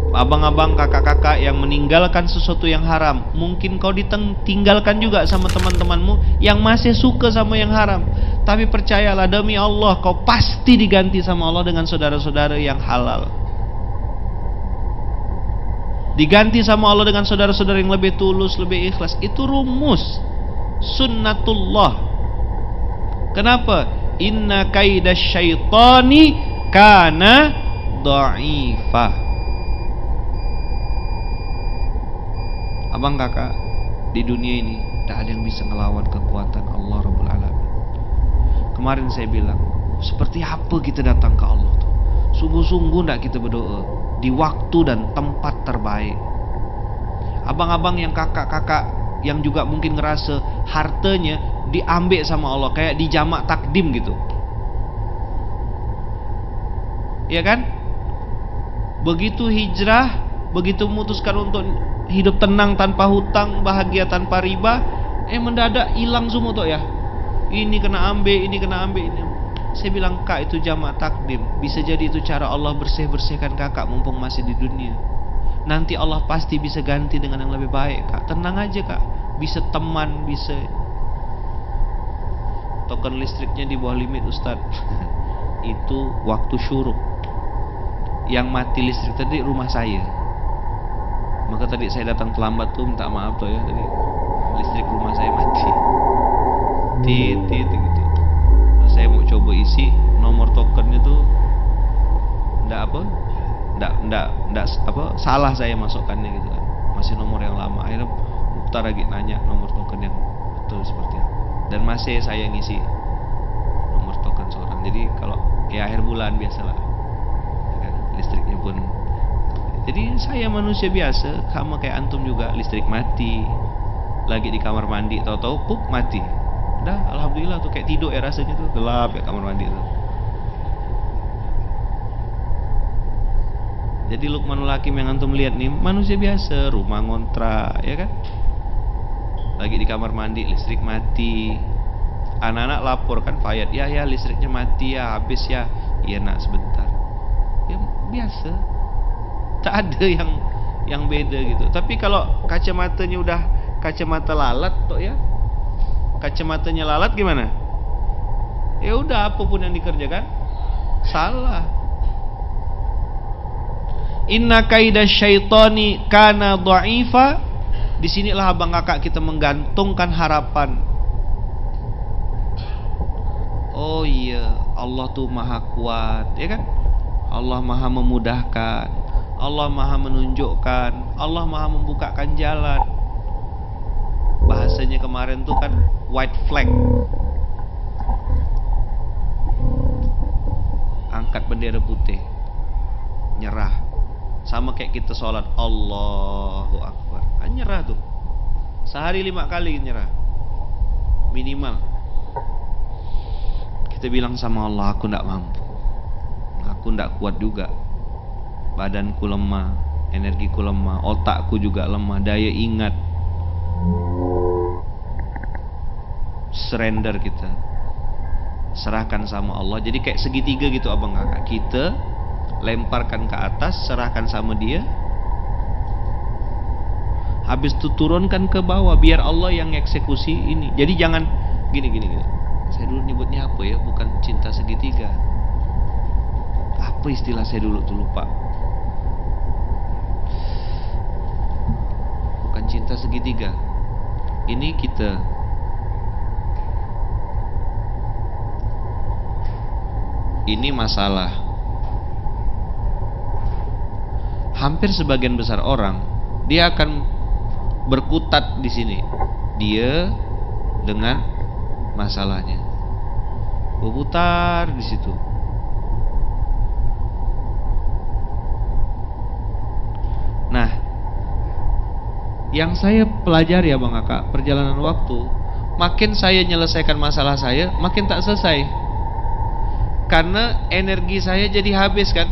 abang-abang, kakak-kakak yang meninggalkan sesuatu yang haram. Mungkin kau ditinggalkan juga sama teman-temanmu yang masih suka sama yang haram. Tapi percayalah, demi Allah, kau pasti diganti sama Allah dengan saudara-saudara yang halal. Diganti sama Allah dengan saudara-saudara yang lebih tulus, lebih ikhlas. Itu rumus sunnatullah. Kenapa? Inna kaidasyaitani kana dha'ifah. Abang kakak, di dunia ini tak ada yang bisa ngelawan kekuatan Allah Rabbul Alamin. Kemarin saya bilang, seperti apa kita datang ke Allah tuh? Sungguh-sungguh tidak kita berdoa di waktu dan tempat terbaik. Abang-abang yang kakak-kakak yang juga mungkin ngerasa hartanya diambil sama Allah, kayak di jamak takdim gitu, ya kan? Begitu hijrah, begitu memutuskan untuk hidup tenang tanpa hutang, bahagia tanpa riba, mendadak hilang semua tuh ya. Ini kena ambil, ini kena ambil, ini. Saya bilang, kak, itu jamak takdim. Bisa jadi itu cara Allah bersih-bersihkan kakak mumpung masih di dunia. Nanti Allah pasti bisa ganti dengan yang lebih baik, kak. Tenang aja, kak. Bisa teman, bisa. Token listriknya di bawah limit, Ustaz. Itu waktu syuruk. Yang mati listrik tadi rumah saya. Maka tadi saya datang terlambat tuh, minta maaf tuh ya, tadi listrik rumah saya mati. Tit gitu. Terus saya mau coba isi nomor tokennya tuh, ndak salah saya masukkannya gitu kan. Masih nomor yang lama. Akhirnya Mukhtar lagi nanya nomor token yang betul seperti apa. Dan masih saya ngisi nomor token seorang. Jadi kalau kayak akhir bulan biasalah, ya kan, listriknya pun. Jadi saya manusia biasa, sama kayak antum juga, listrik mati, lagi di kamar mandi, tahu-tahu pup mati. Udah, alhamdulillah tuh, kayak tidur ya rasanya tuh, gelap ya kamar mandi tuh. Jadi Luqmanul Hakim yang antum lihat nih manusia biasa, rumah ngontrak, ya kan? Lagi di kamar mandi, listrik mati. Anak-anak lapor kan, Fayat, ya listriknya mati ya, habis ya. Iya nak, sebentar. Ya biasa. Tak ada yang beda gitu. Tapi kalau kacamatanya udah kacamata lalat toh ya, kacamatanya lalat gimana? Ya udah, apapun yang dikerjakan salah. Inna kaidasyaitani kana dha'ifa. Disinilah abang kakak kita menggantungkan harapan. Oh iya, Allah tuh maha kuat, ya kan? Allah maha memudahkan, Allah maha menunjukkan, Allah maha membukakan jalan. Bahasanya kemarin tuh kan white flag, angkat bendera putih, nyerah. Sama kayak kita sholat, Allahu Akbar, nyerah tuh. Sehari 5 kali nyerah minimal. Kita bilang sama Allah, aku tidak mampu, aku tidak kuat juga. Badanku lemah, energiku lemah, otakku juga lemah, daya ingat. Surrender kita, serahkan sama Allah. Jadi kayak segitiga gitu abang kakak. Kita lemparkan ke atas, serahkan sama dia. Habis itu turunkan ke bawah, biar Allah yang eksekusi ini. Jadi jangan gini. Saya dulu nyebutnya apa ya? Bukan cinta segitiga. Apa istilah saya dulu tuh, lupa. Bukan cinta segitiga. Ini kita ini masalah. Hampir sebagian besar orang dia akan berkutat di sini. Dia dengan masalahnya berputar di situ. Nah, yang saya pelajari ya Bang Kakak, perjalanan waktu, makin saya menyelesaikan masalah saya, makin tak selesai. Karena energi saya jadi habis kan,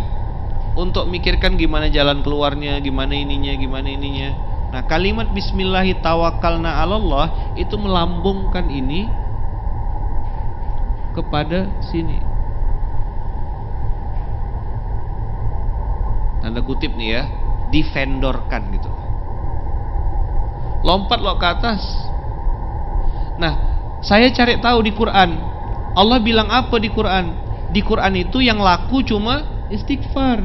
untuk mikirkan gimana jalan keluarnya, gimana ininya. Nah, kalimat Bismillahi tawakkalna 'alallah itu melambungkan ini kepada sini. Tanda kutip nih ya. difendorkan gitu. Lompat lo ke atas. Nah, saya cari tahu di Quran, Allah bilang apa di Quran? Di Quran itu yang laku cuma istighfar.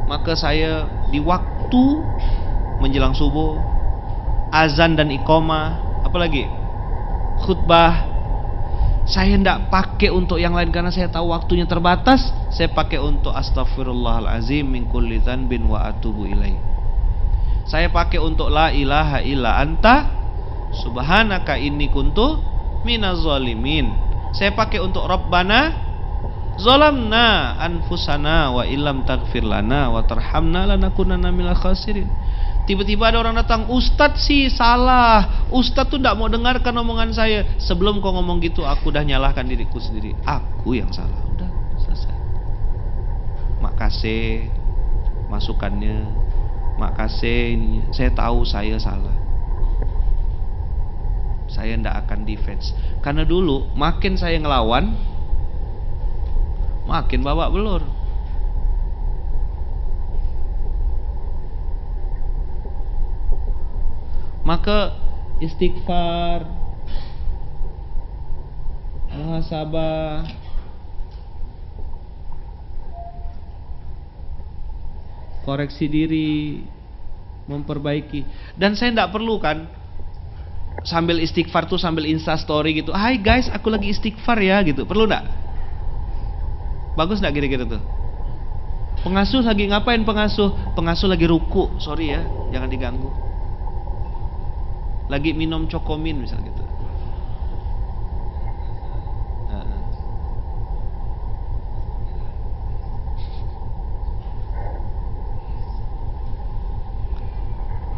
Maka saya di waktu menjelang subuh, azan dan iqamah, apalagi khutbah, saya tidak pakai untuk yang lain karena saya tahu waktunya terbatas. Saya pakai untuk astaghfirullahalazim min kulli dzanbin wa atubu ilaih. Saya pakai untuk la ilaha illa anta subhanaka inni kuntu minaz zalimin. Saya pakai untuk rabbana zalamna anfusana wa illam taghfir lana wa tarhamna lanakunanna minal khasirin. Tiba-tiba ada orang datang, Ustadz sih salah, Ustadz tuh tidak mau dengarkan omongan saya. Sebelum kau ngomong gitu, aku udah nyalahkan diriku sendiri. Aku yang salah. Udah selesai. Makasih masukannya, makasih ini. Saya tahu saya salah. Saya tidak akan defense. Karena dulu makin saya ngelawan, makin babak belur. Maka istighfar, muhasabah, koreksi diri, memperbaiki. Dan saya tidak perlu kan sambil istighfar tuh sambil insta story gitu, hai guys aku lagi istighfar ya gitu. Perlu enggak? Bagus enggak kira-kira tuh? Pengasuh lagi ngapain pengasuh? Pengasuh lagi ruku, sorry ya, jangan diganggu. Lagi minum cokomin misal gitu.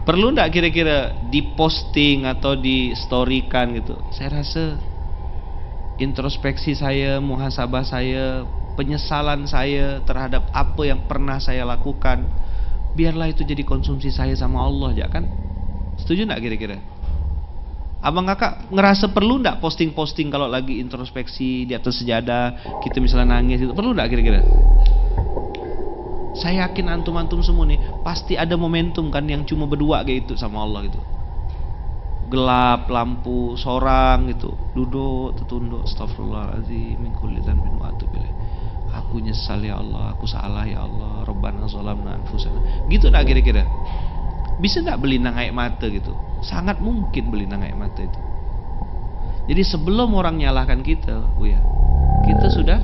Perlu enggak kira-kira diposting atau di storykan gitu? Saya rasa introspeksi saya, muhasabah saya, penyesalan saya terhadap apa yang pernah saya lakukan, biarlah itu jadi konsumsi saya sama Allah, ya kan? Setuju enggak kira-kira? Abang kakak ngerasa perlu enggak posting-posting kalau lagi introspeksi di atas sejadah, kita misalnya nangis itu, perlu enggak kira-kira? Saya yakin antum-antum semua nih pasti ada momentum kan yang cuma berdua kayak itu sama Allah gitu. Gelap, lampu, sorang gitu, duduk, tertunduk, astagfirullahaladzim min kulli dzanbin wa atubu ilaih. Aku nyesal ya Allah, aku salah ya Allah, Rabbana zalamna anfusana. Gitu enggak kira-kira? Bisa enggak belinang air mata gitu? Sangat mungkin belinang air mata itu. Jadi sebelum orang nyalahkan kita, kita sudah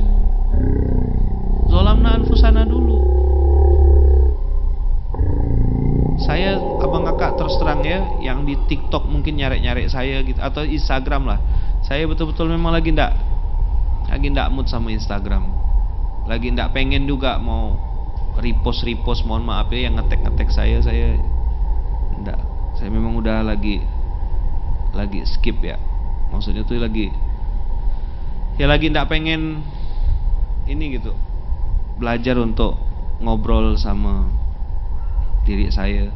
zalamna anfusana dulu. Saya abang kakak terus terang ya, yang di TikTok mungkin nyari-nyari saya gitu atau Instagram lah. Saya betul-betul memang lagi ndak mood sama Instagram. Lagi ndak pengen juga mau repost, mohon maaf ya yang ngetek saya ndak. Saya memang udah lagi skip ya. Maksudnya tuh lagi ndak pengen ini gitu. Belajar untuk ngobrol sama diri saya.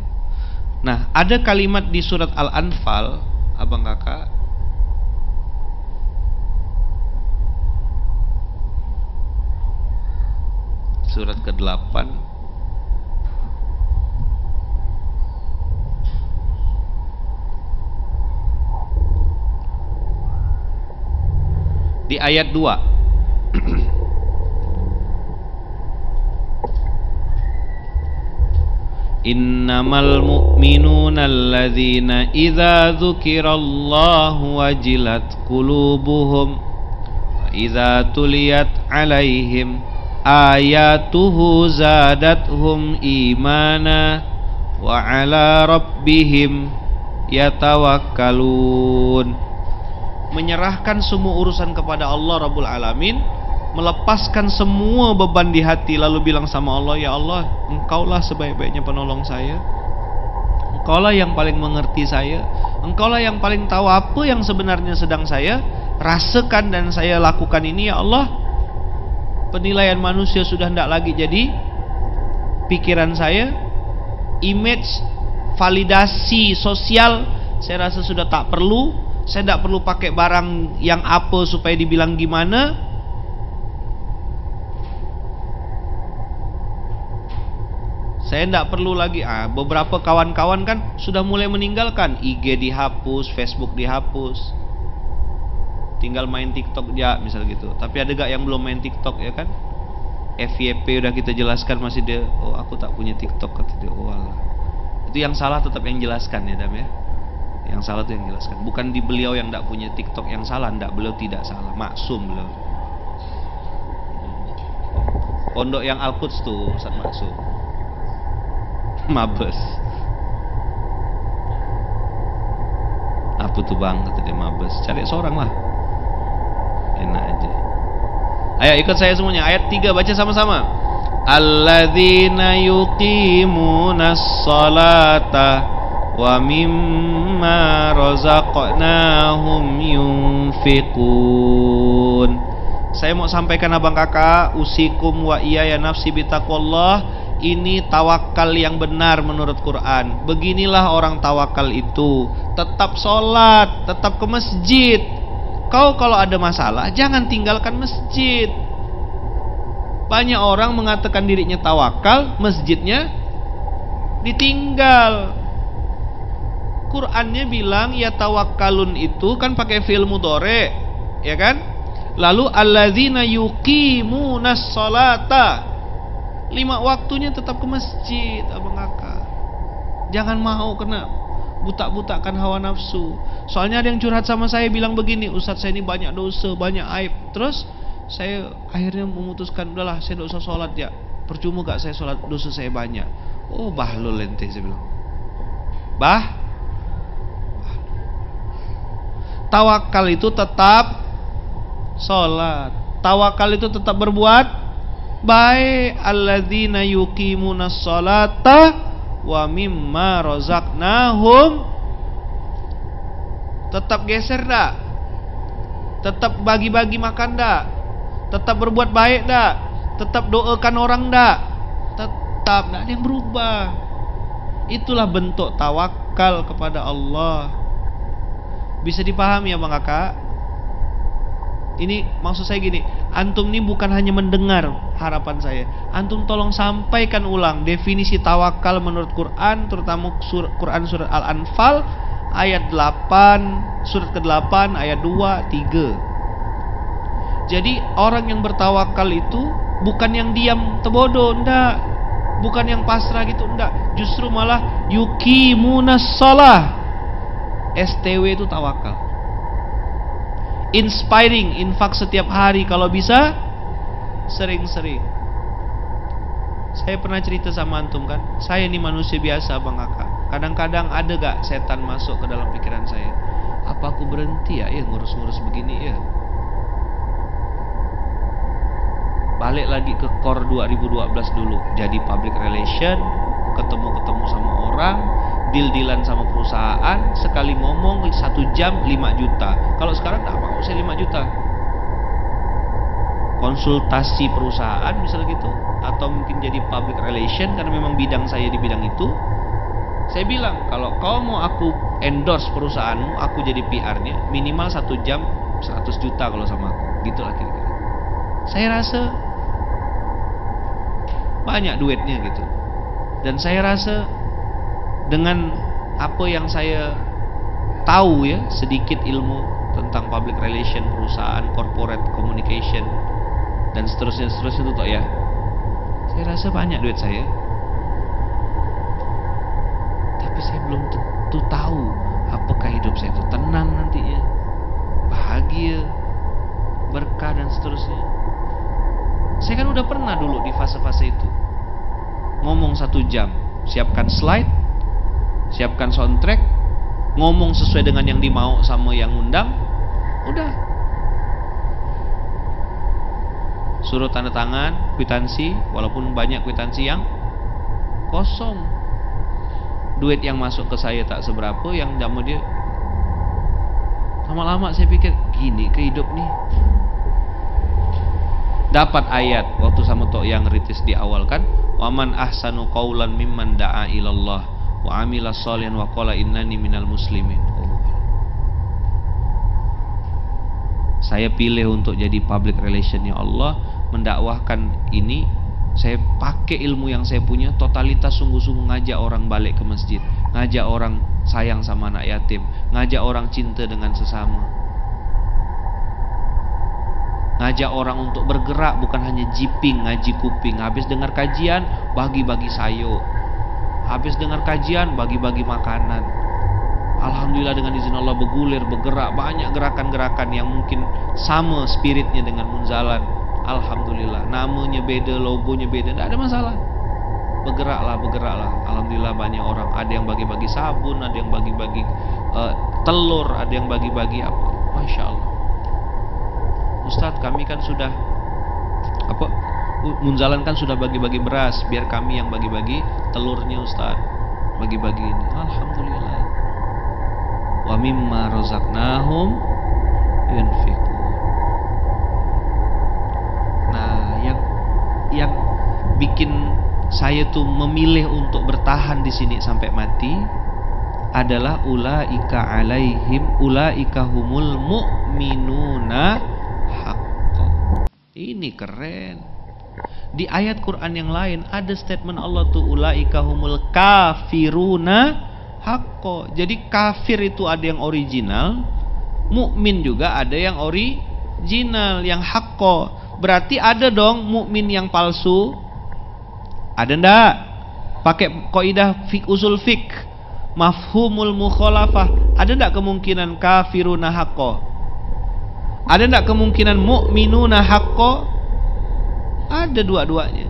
Nah, ada kalimat di surat Al-Anfal, abang kakak, surat ke-8, di ayat 2. Innamal mu'minuna alladzina idza dzukirallahu wajilat qulubuhum wa idza tuliyat alaihim ayatuhu zadathum imana wa ala rabbihim yatawakkalun. Menyerahkan semua urusan kepada Allah Rabbul Alamin, melepaskan semua beban di hati, lalu bilang sama Allah, ya Allah, Engkaulah sebaik-baiknya penolong saya, Engkaulah yang paling mengerti saya, Engkaulah yang paling tahu apa yang sebenarnya sedang saya rasakan dan saya lakukan ini, ya Allah. Penilaian manusia sudah tidak lagi jadi pikiran saya, image, validasi sosial saya rasa sudah tak perlu. Saya tidak perlu pakai barang yang apa supaya dibilang gimana. Saya tidak perlu lagi. Beberapa kawan-kawan kan sudah mulai meninggalkan. IG dihapus, Facebook dihapus, tinggal main TikTok ya misal gitu. Tapi ada gak yang belum main TikTok ya kan? FYP udah kita jelaskan masih dia, oh aku tak punya TikTok kata dia. Oh alah. Itu yang salah tetap yang jelaskan ya Dam ya. Yang salah itu yang jelaskan. Bukan di beliau yang tidak punya TikTok yang salah, tidak, beliau tidak salah, maksum beliau. Pondok yang Al-Quds tuh Ustaz Maksum. Mabes. Apa tuh bang? Kata dia mabes. Cari seorang lah. Enak aja. Ayo ikut saya semuanya. Ayat 3 baca sama-sama. Alladzina yuqimunas salata wa mimma razaqnahum yunfiqun. Saya mau sampaikan abang kakak, usikum wa iya ya nafsi bitaqwallah. Ini tawakal yang benar menurut Quran. Beginilah orang tawakal itu. Tetap sholat, tetap ke masjid. Kau kalau ada masalah jangan tinggalkan masjid. Banyak orang mengatakan dirinya tawakal, masjidnya ditinggal. Qurannya bilang ya tawakkalun itu kan pakai fi'il mudhari, ya kan? Lalu alladzina yuqimunas sholata, 5 waktunya tetap ke masjid abang kakak. Jangan mau kena butak-butakan hawa nafsu. Soalnya ada yang curhat sama saya bilang begini, Ustadz saya ini banyak dosa, banyak aib. Terus saya akhirnya memutuskan udahlah saya tidak usah sholat ya. Percuma gak saya sholat, dosa saya banyak. Oh bahlul ente, saya bilang. Tawakal itu tetap sholat. Tawakal itu tetap berbuat baik. Alladzina yuqimunas sholata wa mimma razaqnahum. Tetap geser dak? Tetap bagi-bagi makan dak? Tetap berbuat baik dak? Tetap doakan orang dak? Tetap, tidak ada yang berubah. Itulah bentuk tawakal kepada Allah. Bisa dipahami ya bang kakak? Ini maksud saya gini, antum ini bukan hanya mendengar, harapan saya antum tolong sampaikan ulang definisi tawakal menurut Quran, terutama Quran surat Al-Anfal ayat 8, surat ke-8 ayat 2, 3. Jadi orang yang bertawakal itu bukan yang diam tebodo, ndak. Bukan yang pasrah gitu, ndak. Justru malah yuqimunas shalah. STW itu tawakal. Inspiring, infak setiap hari kalau bisa sering-sering. Saya pernah cerita sama antum kan, saya ini manusia biasa bang kakak. Kadang-kadang ada gak setan masuk ke dalam pikiran saya, apa aku berhenti ya ngurus-ngurus begini ya. Balik lagi ke core 2012 dulu, jadi public relation, ketemu sama orang, deal-dealan sama perusahaan, sekali ngomong 1 jam 5 juta. Kalau sekarang tak mau saya 5 juta. Konsultasi perusahaan misalnya gitu, atau mungkin jadi public relation karena memang bidang saya di bidang itu. Saya bilang kalau kau mau aku endorse perusahaanmu, aku jadi PR-nya, minimal 1 jam 100 juta kalau sama aku. Gitulah kira-kira. Saya rasa banyak duitnya gitu. Dan saya rasa dengan apa yang saya tahu ya, sedikit ilmu tentang public relation perusahaan, corporate communication dan seterusnya itu toh ya, saya rasa banyak duit saya. Tapi saya belum tentu tahu apakah hidup saya itu tenang nantinya, bahagia, berkah dan seterusnya. Saya kan udah pernah dulu di fase-fase itu. Ngomong 1 jam, siapkan slide, siapkan soundtrack, ngomong sesuai dengan yang dimau sama yang undang, udah. Suruh tanda tangan, kwitansi, walaupun banyak kwitansi yang kosong. Duit yang masuk ke saya tak seberapa, yang jamu dia. Lama-lama saya pikir, gini ke hidup nih. Dapat ayat waktu sama tok yang ritis di awal kan, waman ahsanu qaulan mimman da'a ilallah wa amila sholihan wa qala innani minal muslimin. Saya pilih untuk jadi public relation ya Allah, mendakwahkan ini Saya pakai ilmu yang saya punya, totalitas sungguh-sungguh ngajak orang balik ke masjid, ngajak orang sayang sama anak yatim, ngajak orang cinta dengan sesama, ngajak orang untuk bergerak, bukan hanya jiping, ngaji kuping. Habis dengar kajian, bagi-bagi sayur. Habis dengar kajian, bagi-bagi makanan. Alhamdulillah dengan izin Allah bergulir, bergerak, banyak gerakan-gerakan yang mungkin sama spiritnya dengan Munzalan. Alhamdulillah, namanya beda, logonya beda, tidak ada masalah. Bergeraklah, bergeraklah. Alhamdulillah banyak orang. Ada yang bagi-bagi sabun, ada yang bagi-bagi telur, ada yang bagi-bagi apa. Masya Allah. Ustadz, kami kan sudah apa? Munzalan kan sudah bagi-bagi beras, biar kami yang bagi-bagi telurnya Ustadz. Bagi-bagi ini. Alhamdulillah. Wa mimma razaqnahum yunfiqun. Nah, yang bikin saya tuh memilih untuk bertahan di sini sampai mati adalah ulaika alaihim ulaika humul mu'minuna haqqo. Ini keren. Di ayat Quran yang lain ada statement Allah tuh ulaika humul kafiruna haqqo. Jadi kafir itu ada yang original, mukmin juga ada yang original, yang haqqo. Berarti ada dong mukmin yang palsu. Ada ndak? Pakai kaidah usul fik, mafhumul mukhalafah. Ada ndak kemungkinan kafiruna haqqo? Ada ndak kemungkinan mukminuna haqqo? Ada dua-duanya.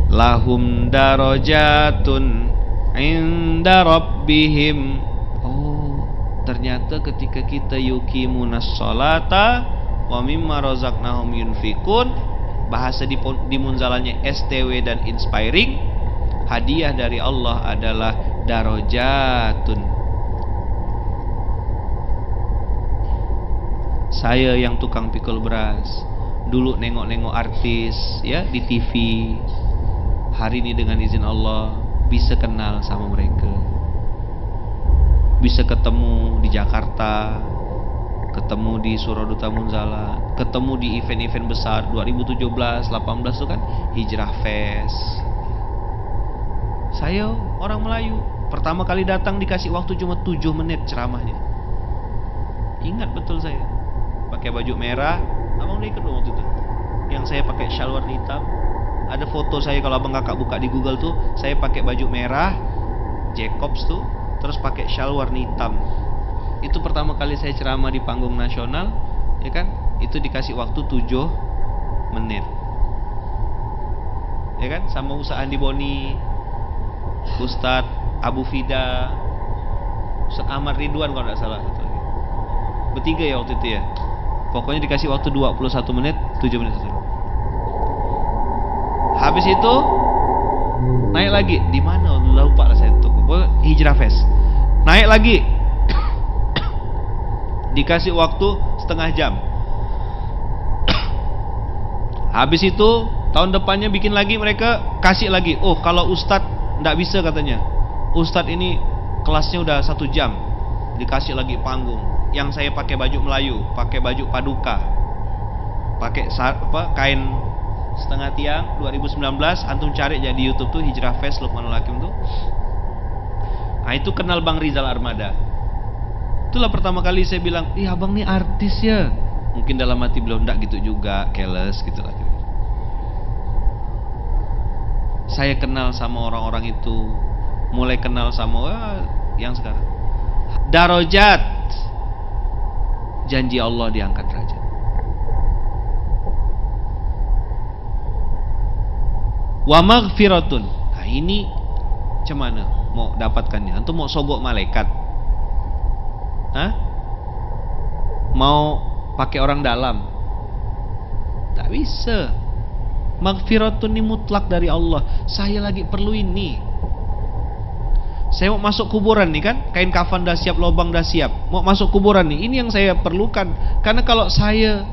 Lahum darajatun inda rabbihim. Oh, ternyata ketika kita yuqimunas sholata wa mimma razaqnahum yunfikun, bahasa di munzalannya STW dan inspiring, hadiah dari Allah adalah darajatun. Saya yang tukang pikul beras, dulu nengok-nengok artis ya di TV, hari ini dengan izin Allah bisa kenal sama mereka, bisa ketemu di Jakarta, ketemu di Suraduta Munzalan, ketemu di event-event besar 2017, 18 itu kan Hijrah Fest. Saya orang Melayu, pertama kali datang dikasih waktu cuma 7 menit ceramahnya. Ingat betul saya, pakai baju merah. Abang udah ikut dong waktu itu, yang saya pakai syal warna hitam. Ada foto saya, kalau abang kakak buka di Google tuh, saya pakai baju merah Jacobs tuh, terus pakai syal warna hitam. Itu pertama kali saya ceramah di panggung nasional, ya kan? Itu dikasih waktu 7 menit. Ya kan? Sama Ustaz Andi Boni, Ustadz Abu Fida, Ustadz Ahmad Ridwan kalau tidak salah satu lagi. Bertiga ya waktu itu ya. Pokoknya dikasih waktu 21 menit, 7 menit. Habis itu naik lagi di mana? Lupa lah saya tuh. Hijrah Fest. Naik lagi. Dikasih waktu setengah jam. Habis itu tahun depannya bikin lagi, mereka kasih lagi. Oh, kalau Ustadz nggak bisa katanya, Ustadz ini kelasnya udah 1 jam. Dikasih lagi panggung. Yang saya pakai baju Melayu, pakai baju paduka, pakai kain setengah tiang 2019. Antum cari aja di YouTube tuh Hijrah Fest Luqmanul Hakim tuh. Nah, itu kenal Bang Rizal Armada. Itulah pertama kali saya bilang, ih abang nih artis ya. Mungkin dalam hati beliau, enggak gitu juga, careless gitu lah. Saya kenal sama orang-orang itu, mulai kenal sama yang sekarang. Darajat, janji Allah diangkat derajat. Wa maghfiratun. Nah ini cemana mau dapatkannya? Antum mau sogok malaikat? Hah? Mau pakai orang dalam? Tak bisa. Maghfiratun ini mutlak dari Allah. Saya lagi perlu ini. Saya mau masuk kuburan nih kan, kain kafan dah siap, lubang dah siap. Mau masuk kuburan nih, ini yang saya perlukan. Karena kalau saya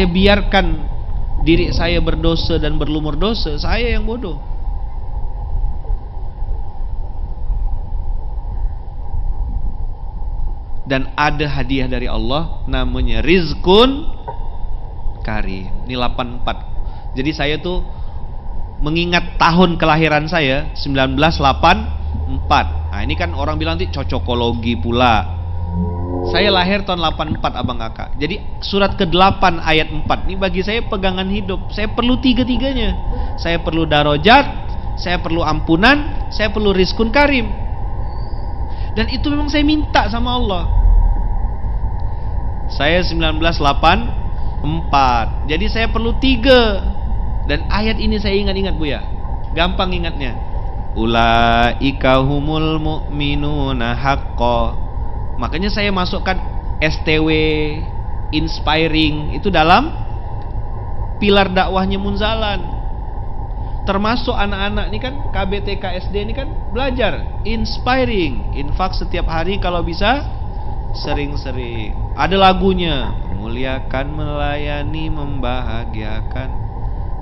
biarkan diri saya berdosa dan berlumur dosa, saya yang bodoh. dan ada hadiah dari Allah namanya rizkun karim. Ini 84. Jadi saya tuh mengingat tahun kelahiran saya 1984. Nah ini kan orang bilang nanti cocokologi pula. Saya lahir tahun 84 abang kakak. Jadi surat ke-8 ayat 4 ini bagi saya pegangan hidup. Saya perlu tiga-tiganya. Saya perlu darajat, saya perlu ampunan, saya perlu rizkun karim. Dan itu memang saya minta sama Allah. Saya 1984. Jadi saya perlu 3. Dan ayat ini saya ingat-ingat Buya. Gampang ingatnya. Ulaika humul mu'minuna haqqo. Makanya saya masukkan STW inspiring itu dalam pilar dakwahnya Munzalan. Termasuk anak-anak ini kan KBTK SD ini kan belajar inspiring, infak setiap hari kalau bisa sering-sering. Ada lagunya, memuliakan, melayani, membahagiakan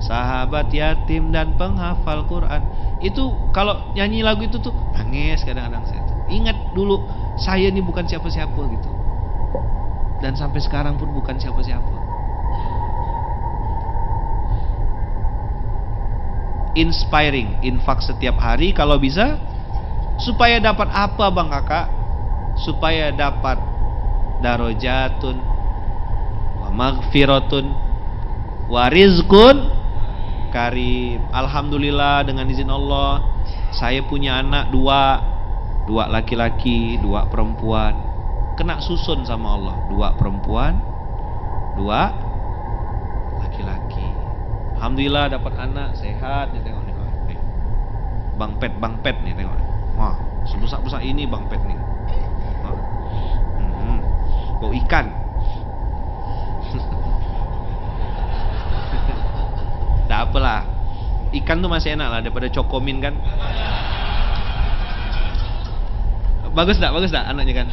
sahabat yatim dan penghafal Quran. Itu kalau nyanyi lagu itu tuh nangis kadang-kadang saya tuh. Ingat dulu saya ini bukan siapa-siapa gitu. Dan sampai sekarang pun bukan siapa-siapa. Inspiring, infak setiap hari kalau bisa. Supaya dapat apa bang kakak? Supaya dapat darajatun wa maghfiratun wa rizqun karim. Alhamdulillah dengan izin Allah saya punya anak 2 laki-laki, 2 perempuan. Kena susun sama Allah, 2 perempuan, 2 laki-laki. Alhamdulillah dapat anak sehat nih, tengok nih. Bang Pet nih tengok. Wah, sebesar-besar ini Bang Pet nih. Bau ikan. Tak apalah. Ikan tuh masih enak lah daripada cokomin kan. Bagus tak anaknya kan?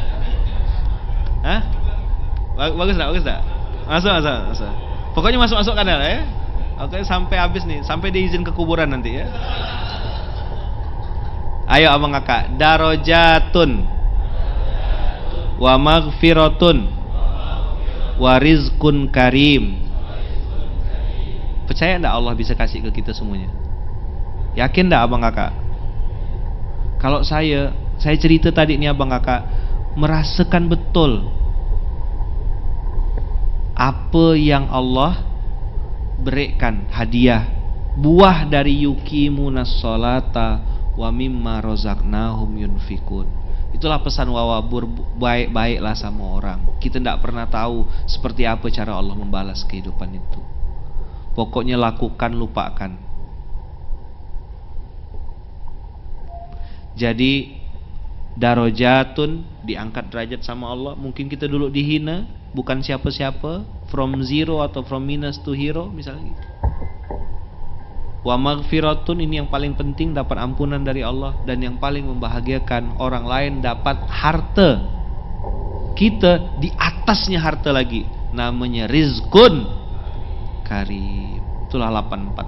Hah? Bagus tak? Masuk. Pokoknya masuk kan ya. Oke, sampai habis nih, sampai diizin ke kuburan nanti ya. Ayo abang kakak, darajatun wa maghfiratun wa rizqun karim. Percaya enggak Allah bisa kasih ke kita semuanya? Yakin enggak abang kakak? Kalau saya cerita tadi nih abang kakak, merasakan betul apa yang Allah berikan hadiah, buah dari yuqimunas sholata wa mimma razaqnahum yunfikun. Itulah pesan wawabur, baik-baiklah sama orang. Kita tidak pernah tahu seperti apa cara Allah membalas kehidupan itu. Pokoknya lakukan, lupakan. Jadi darajatun, diangkat derajat sama Allah. Mungkin kita dulu dihina, bukan siapa-siapa, from zero atau from minus to hero misalnya gitu. Wa maghfiratun, ini yang paling penting, dapat ampunan dari Allah. Dan yang paling membahagiakan, orang lain dapat harta, kita di atasnya harta lagi, namanya rizqun karim. Itulah 84.